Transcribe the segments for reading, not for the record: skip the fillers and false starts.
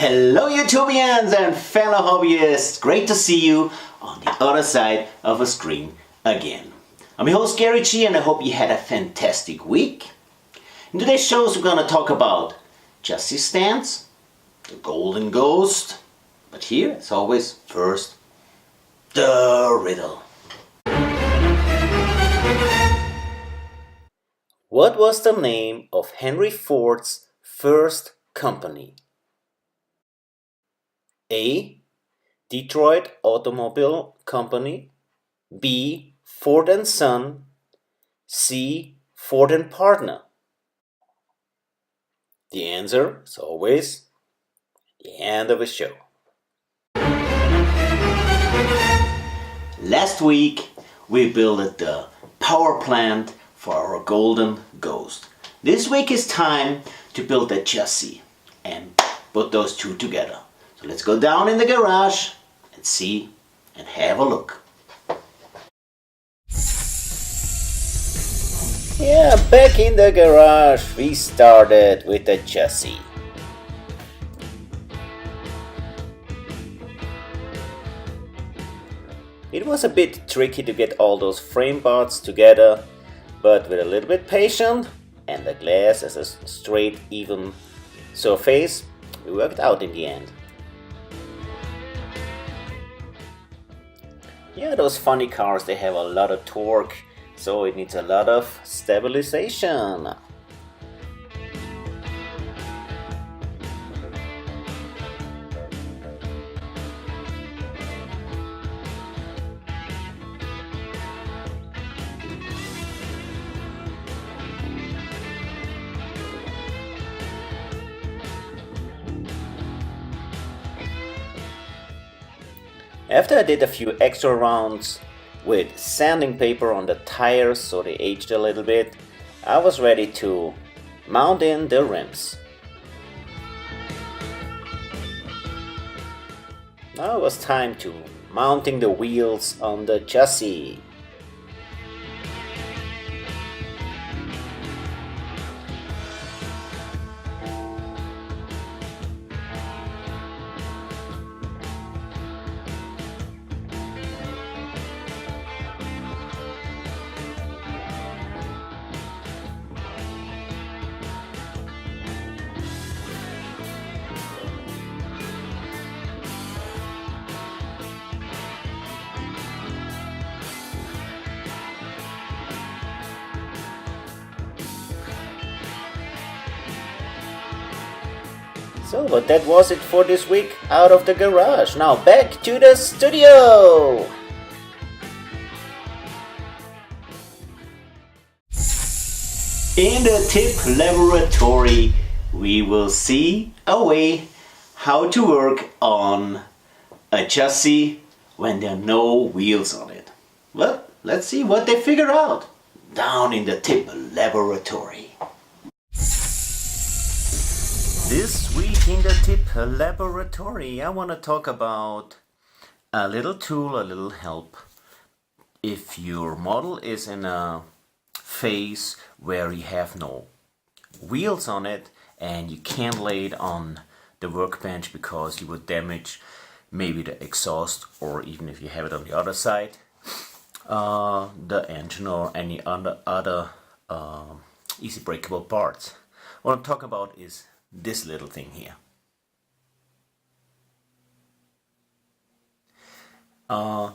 Hello YouTubians and fellow hobbyists, great to see you on the other side of a screen again. I'm your host Gary G and I hope you had a fantastic week. In today's shows we're going to talk about chassis stands, the golden ghost, but here as always first the riddle. What was the name of Henry Ford's first company? A. Detroit Automobile Company. B. Ford and Son. C. Ford and Partner. The answer is always the end of the show. Last week we built the power plant for our golden ghost. This week is time to build a chassis and put those two together. So let's go down in the garage and see and have a look. Yeah, back in the garage we started with the chassis. It was a bit tricky to get all those frame parts together, but with a little bit patience and the glass as a straight, even surface, we worked out in the end. Yeah, those funny cars, they have a lot of torque, so it needs a lot of stabilization. After I did a few extra rounds with sanding paper on the tires so they aged a little bit, I was ready to mount in the rims. Now it was time to mounting the wheels on the chassis. So, but that was it for this week out of the garage. Now back to the studio! In the tip laboratory, we will see a way how to work on a chassis when there are no wheels on it. Well, let's see what they figure out down in the tip laboratory. This week in the tip laboratory, I want to talk about a little tool, a little help. If your model is in a phase where you have no wheels on it and you can't lay it on the workbench because you would damage maybe the exhaust, or even if you have it on the other side, the engine or any other easy breakable parts. What I'm talking about is this little thing here.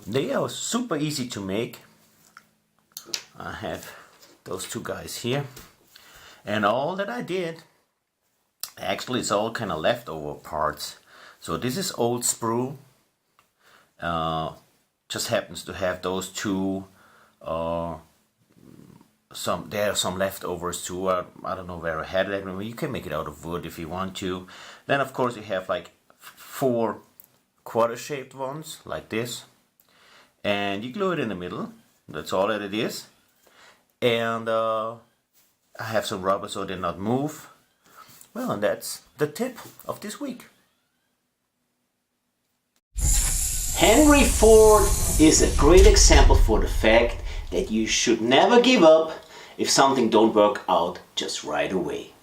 They are super easy to make. I have those two guys here, and all that I did, actually it's all kind of leftover parts. So this is old sprue, just happens to have those two. There are some leftovers too. I don't know where I had it. You can make it out of wood if you want to. Then of course you have like 4 quarter-shaped ones like this, and you glue it in the middle. That's all that it is. And I have some rubber so they not move. Well, and that's the tip of this week. Henry Ford is a great example for the fact that you should never give up if something don't work out just right away.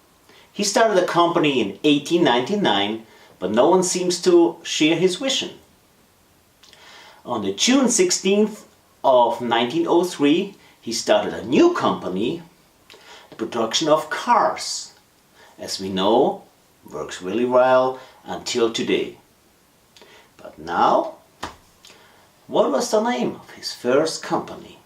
He started a company in 1899 but no one seems to share his vision. On the June 16th of 1903, he started a new company, the production of cars. As we know, works really well until today. But now, what was the name of his first company?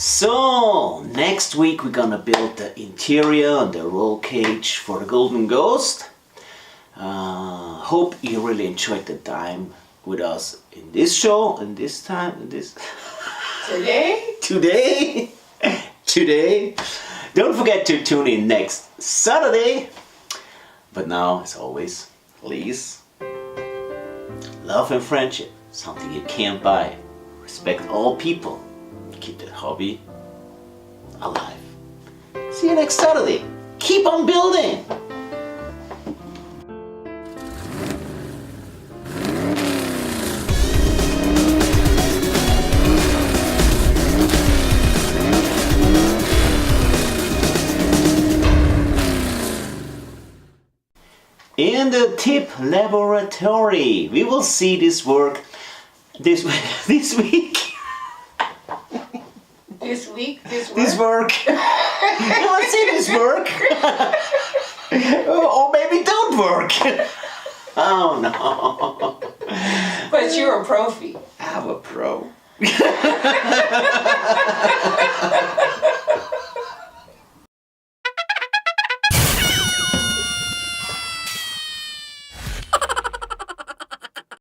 So, next week we're gonna build the interior and the roll cage for the Golden Ghost. Hope you really enjoyed the time with us in this show, in this time, in this... Today. Don't forget to tune in next Saturday. But now, as always, please, love and friendship, something you can't buy. Respect all people. Keep that hobby alive. See you next Saturday. Keep on building. In the tip laboratory, we will see this work this week. This work. You will see this work. Or maybe don't work. Oh no. But you're a profi. I'm a pro.